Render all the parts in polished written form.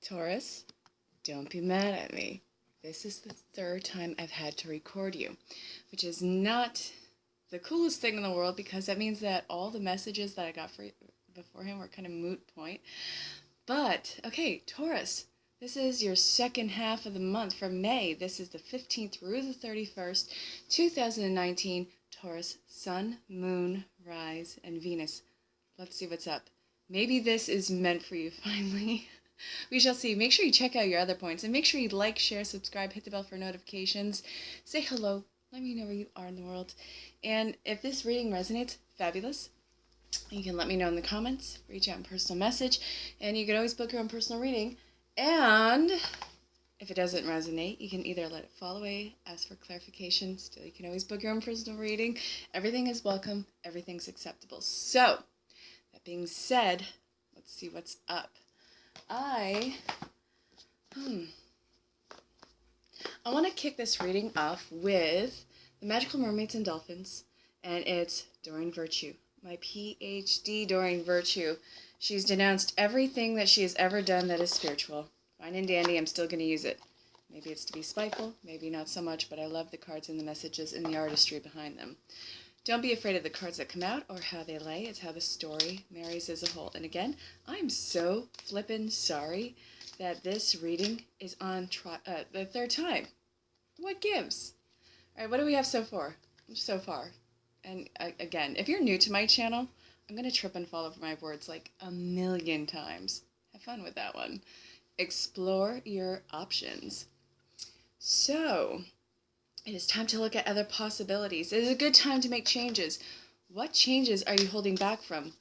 Taurus, don't be mad at me. This is the third time I've had to record you, which is not the coolest thing in the world because that means that all the messages that I got for beforehand were kind of moot point. But, okay, Taurus, this is your second half of the month for May. This is the 15th through the 31st, 2019, Taurus, Sun, Moon, Rise, and Venus. Let's see what's up. Maybe this is meant for you finally. We shall see. Make sure you check out your other points and make sure you like, share, subscribe, hit the bell for notifications. Say hello. Let me know where you are in the world. And if this reading resonates, fabulous. You can let me know in the comments, reach out in personal message, and you can always book your own personal reading. And if it doesn't resonate, you can either let it fall away, ask for clarification. Still, you can always book your own personal reading. Everything is welcome. Everything's acceptable. So, that being said, let's see what's up. I want to kick this reading off with the Magical Mermaids and Dolphins, and it's Doreen Virtue, my PhD Doreen Virtue. She's denounced everything that she has ever done that is spiritual. Fine and dandy, I'm still going to use it. Maybe it's to be spiteful, maybe not so much, but I love the cards and the messages and the artistry behind them. Don't be afraid of the cards that come out or how they lay. It's how the story marries as a whole. And again, I'm so flippin' sorry that this reading is on the third time. What gives? All right, what do we have so far? And again, if you're new to my channel, I'm going to trip and fall over my words like a million times. Have fun with that one. Explore your options. So, it is time to look at other possibilities. It is a good time to make changes. What changes are you holding back from?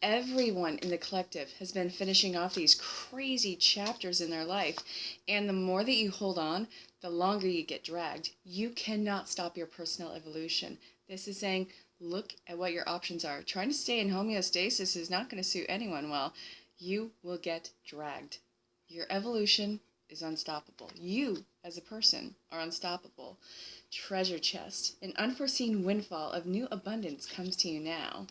Everyone in the collective has been finishing off these crazy chapters in their life. And the more that you hold on, the longer you get dragged. You cannot stop your personal evolution. This is saying, look at what your options are. Trying to stay in homeostasis is not going to suit anyone well. You will get dragged. Your evolution is unstoppable. You, as a person, are unstoppable. Treasure chest. An unforeseen windfall of new abundance comes to you now.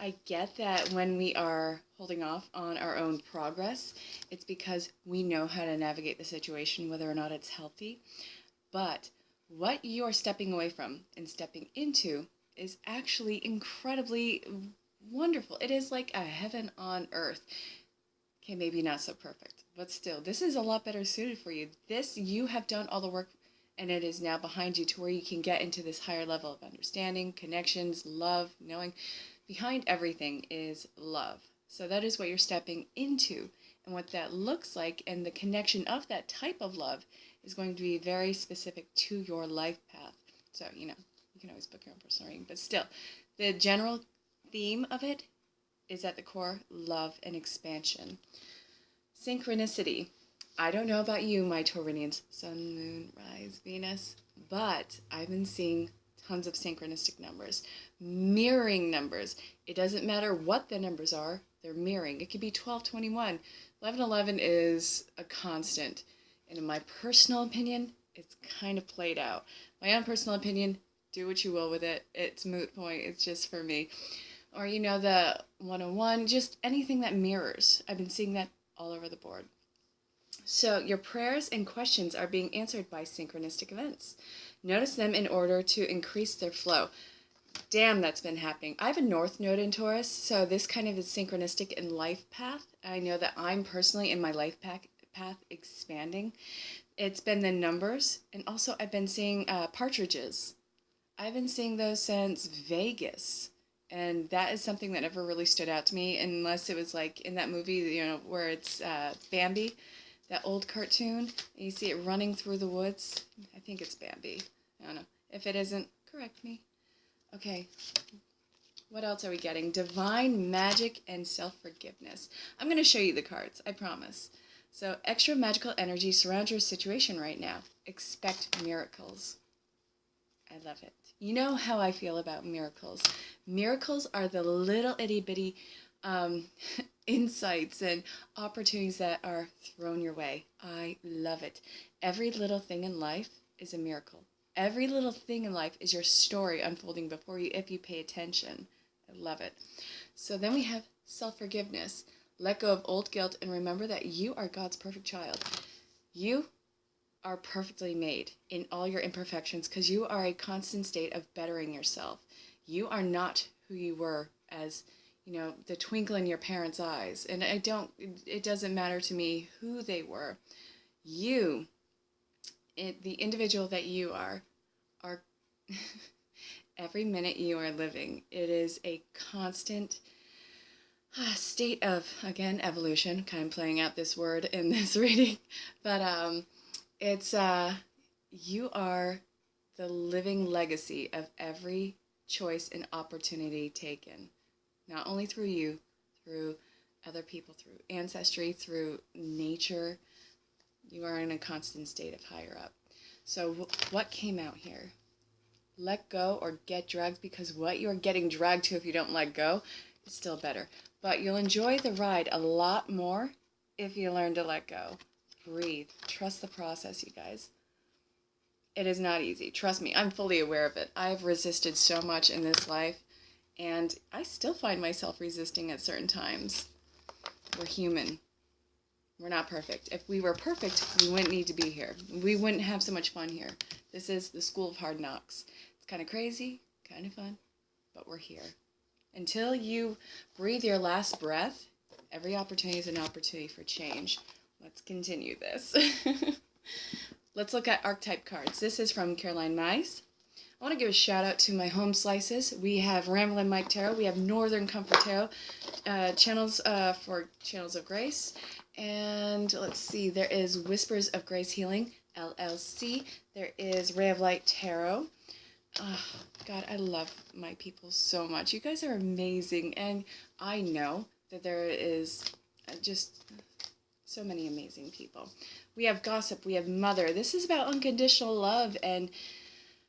I get that when we are holding off on our own progress, it's because we know how to navigate the situation, whether or not it's healthy. But what you are stepping away from and stepping into is actually incredibly wonderful. It is like a heaven on earth. Okay, maybe not so perfect, but still, this is a lot better suited for you. You have done all the work, and it is now behind you to where you can get into this higher level of understanding, connections, love, knowing. Behind everything is love. So that is what you're stepping into, and what that looks like, and the connection of that type of love is going to be very specific to your life path. So, you can always book your own personal reading, but still, the general theme of it is at the core, love and expansion. Synchronicity. I don't know about you, my Taurinians, Sun, Moon, Rise, Venus, but I've been seeing tons of synchronistic numbers, mirroring numbers. It doesn't matter what the numbers are, they're mirroring. It could be 1221. 1111 is a constant. And in my personal opinion, it's kind of played out. My own personal opinion, do what you will with it. It's moot point. It's just for me. Or, the 101, just anything that mirrors. I've been seeing that all over the board. So your prayers and questions are being answered by synchronistic events. Notice them in order to increase their flow. Damn, that's been happening. I have a North Node in Taurus, so this kind of is synchronistic in life path. I know that I'm personally in my life path expanding. It's been the numbers, and also I've been seeing partridges. I've been seeing those since Vegas. And that is something that never really stood out to me, unless it was like in that movie, where it's Bambi, that old cartoon, and you see it running through the woods. I think it's Bambi. I don't know. If it isn't, correct me. Okay. What else are we getting? Divine magic and self-forgiveness. I'm going to show you the cards, I promise. So, extra magical energy surrounds your situation right now. Expect miracles. I love it. You know how I feel about miracles. Miracles are the little itty-bitty insights and opportunities that are thrown your way. I love it. Every little thing in life is a miracle. Every little thing in life is your story unfolding before you if you pay attention. I love it. So then we have self-forgiveness. Let go of old guilt and remember that you are God's perfect child. You are perfectly made in all your imperfections because you are a constant state of bettering yourself. You are not who you were as, the twinkle in your parents' eyes. And it doesn't matter to me who they were. You, the individual that you are every minute you are living. It is a constant state of, again, evolution. Kind of playing out this word in this reading. But it's, you are the living legacy of every choice and opportunity taken. Not only through you, through other people, through ancestry, through nature. You are in a constant state of higher up. So what came out here? Let go or get dragged, because what you're getting dragged to if you don't let go is still better. But you'll enjoy the ride a lot more if you learn to let go. Breathe. Trust the process, you guys. It is not easy. Trust me, I'm fully aware of it. I've resisted so much in this life, and I still find myself resisting at certain times. We're human. We're not perfect. If we were perfect, we wouldn't need to be here. We wouldn't have so much fun here. This is the school of hard knocks. It's kind of crazy, kind of fun, but we're here. Until you breathe your last breath, every opportunity is an opportunity for change. Let's continue this. Let's look at archetype cards. This is from Caroline Mize. I want to give a shout out to my home slices. We have Ramblin' Mike Tarot. We have Northern Comfort Tarot, channels for Channels of Grace. And let's see, there is Whispers of Grace Healing, LLC. There is Ray of Light Tarot. Oh, God, I love my people so much. You guys are amazing. And I know that there is just so many amazing people. We have Gossip. We have Mother. This is about unconditional love. And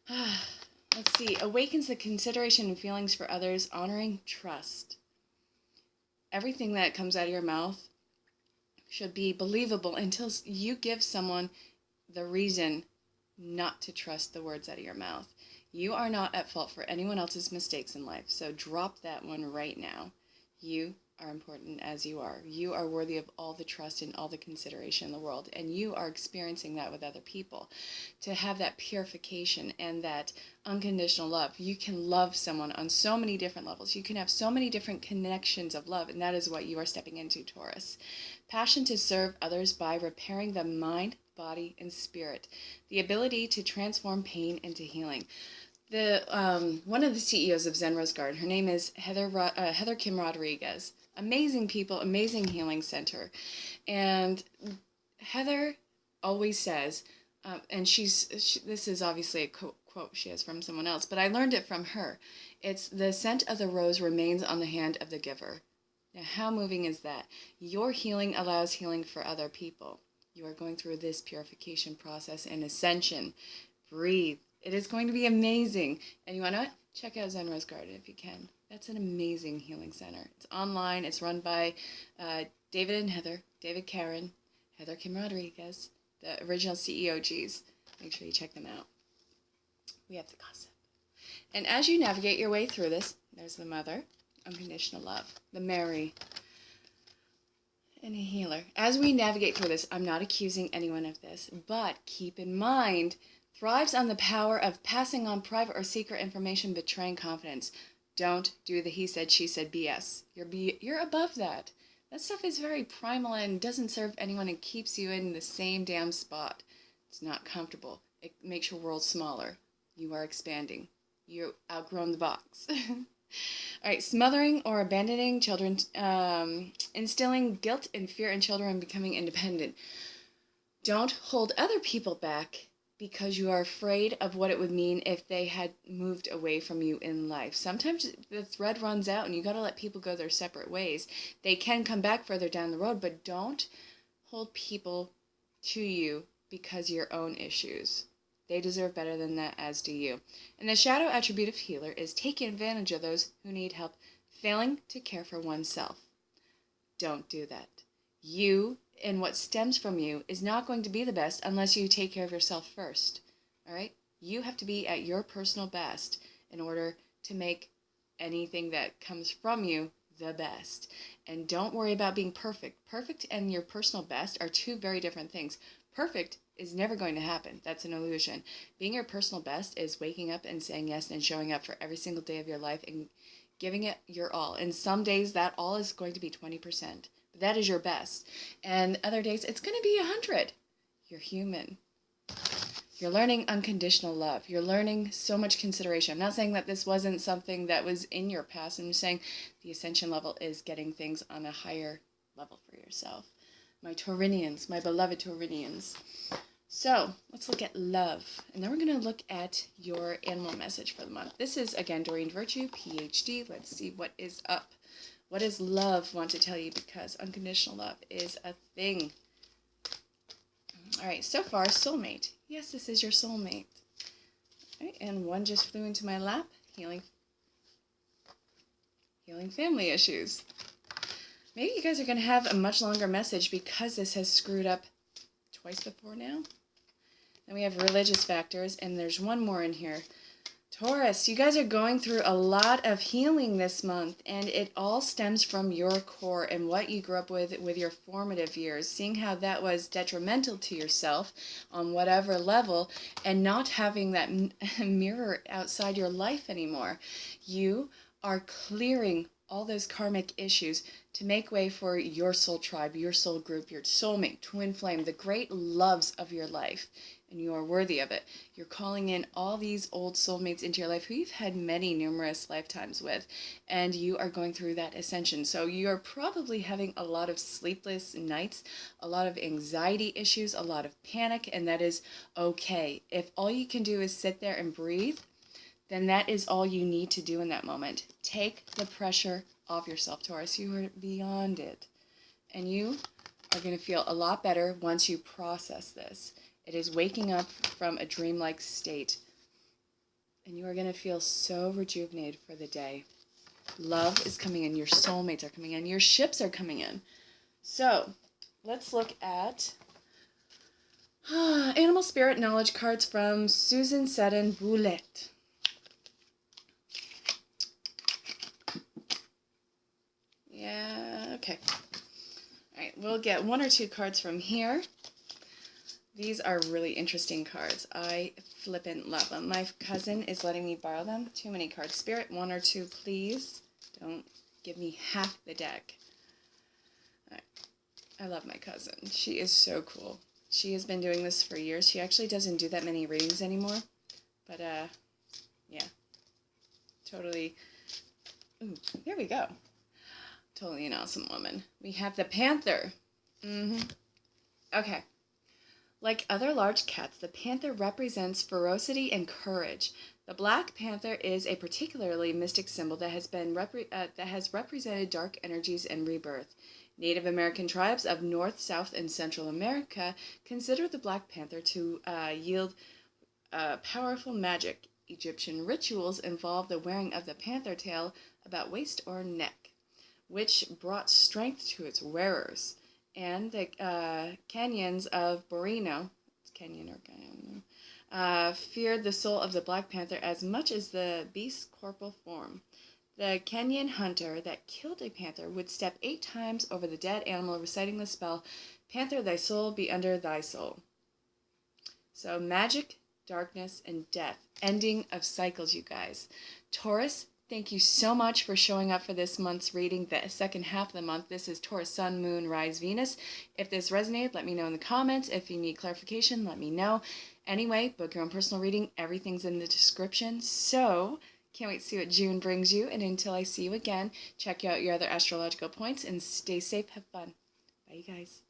let's see, awakens the consideration and feelings for others, honoring trust. Everything that comes out of your mouth should be believable until you give someone the reason not to trust the words out of your mouth. You are not at fault for anyone else's mistakes in life, so drop that one right now. You are important as you are. You are worthy of all the trust and all the consideration in the world, and you are experiencing that with other people. To have that purification and that unconditional love, you can love someone on so many different levels. You can have so many different connections of love, and that is what you are stepping into, Taurus. Passion to serve others by repairing the mind, body, and spirit. The ability to transform pain into healing. One of the CEOs of Zen Rose Garden, her name is Heather Kim Rodriguez. Amazing people, amazing healing center. And Heather always says, and this is obviously a quote she has from someone else, but I learned it from her. It's the scent of the rose remains on the hand of the giver. Now, how moving is that? Your healing allows healing for other people. You are going through this purification process and ascension. Breathe. It is going to be amazing. And you want to check out Zen Rose Garden if you can. That's an amazing healing center. It's online. It's run by David and Heather, David Karen, Heather Kim Rodriguez, the original CEOGs. Make sure you check them out. We have the Gossip. And as you navigate your way through this, there's the Mother, unconditional love, the Mary, and a healer. As we navigate through this, I'm not accusing anyone of this, but keep in mind, thrives on the power of passing on private or secret information, betraying confidence. Don't do the he said, she said BS. You're above that. That stuff is very primal and doesn't serve anyone and keeps you in the same damn spot. It's not comfortable. It makes your world smaller. You are expanding. You outgrown the box. All right, smothering or abandoning children, instilling guilt and fear in children and becoming independent. Don't hold other people back because you are afraid of what it would mean if they had moved away from you in life. Sometimes the thread runs out and you got to let people go their separate ways. They can come back further down the road, but don't hold people to you because of your own issues. They deserve better than that, as do you. And the shadow attribute of healer is taking advantage of those who need help, failing to care for oneself. Don't do that. You and what stems from you is not going to be the best unless you take care of yourself first. All right? You have to be at your personal best in order to make anything that comes from you the best. And don't worry about being perfect. Perfect and your personal best are two very different things. Perfect is never going to happen. That's an illusion. Being your personal best is waking up and saying yes and showing up for every single day of your life and giving it your all. And some days that all is going to be 20%. But that is your best. And other days it's going to be 100. You're human. You're learning unconditional love. You're learning so much consideration. I'm not saying that this wasn't something that was in your past. I'm just saying the ascension level is getting things on a higher level for yourself. My Taurinians, my beloved Taurinians. So let's look at love. And then we're going to look at your animal message for the month. This is, again, Doreen Virtue, PhD. Let's see what is up. What does love want to tell you? Because unconditional love is a thing. All right, so far, soulmate. Yes, this is your soulmate. All right, and one just flew into my lap. Healing family issues. Maybe you guys are going to have a much longer message because this has screwed up twice before now. Then we have religious factors, and there's one more in here. Taurus, you guys are going through a lot of healing this month, and it all stems from your core and what you grew up with your formative years, seeing how that was detrimental to yourself on whatever level, and not having that mirror outside your life anymore. You are clearing all those karmic issues to make way for your soul tribe, your soul group, your soulmate, twin flame, the great loves of your life. And you are worthy of it. You're calling in all these old soulmates into your life who you've had numerous lifetimes with, and you are going through that ascension. So you are probably having a lot of sleepless nights, a lot of anxiety issues, a lot of panic, and that is okay. If all you can do is sit there and breathe, then that is all you need to do in that moment. Take the pressure off yourself, Taurus. You are beyond it. And you are going to feel a lot better once you process this. It is waking up from a dreamlike state. And you are going to feel so rejuvenated for the day. Love is coming in. Your soulmates are coming in. Your ships are coming in. So, let's look at Animal Spirit Knowledge cards from Susan Seddon Boulet. Yeah, okay. All right, we'll get one or two cards from here. These are really interesting cards. I flippin' love them. My cousin is letting me borrow them. Too many cards. Spirit, one or two, please. Don't give me half the deck. All right. I love my cousin. She is so cool. She has been doing this for years. She actually doesn't do that many readings anymore. But, yeah. Totally. Ooh, there we go. Totally an awesome woman. We have the panther. Okay. Like other large cats, the panther represents ferocity and courage. The black panther is a particularly mystic symbol that has represented dark energies and rebirth. Native American tribes of North, South, and Central America consider the black panther to yield powerful magic. Egyptian rituals involve the wearing of the panther tail about waist or neck, which brought strength to its wearers. And the Kenyans of Borneo, it's Kenyan or Kenyan, feared the soul of the Black Panther as much as the beast's corporal form. The Kenyan hunter that killed a panther would step 8 times over the dead animal, reciting the spell, "Panther, thy soul be under thy soul." So magic, darkness, and death. Ending of cycles, you guys. Taurus, thank you so much for showing up for this month's reading, the second half of the month. This is Taurus, Sun, Moon, Rise, Venus. If this resonated, let me know in the comments. If you need clarification, let me know. Anyway, book your own personal reading. Everything's in the description. So, can't wait to see what June brings you. And until I see you again, check out your other astrological points and stay safe, have fun. Bye, you guys.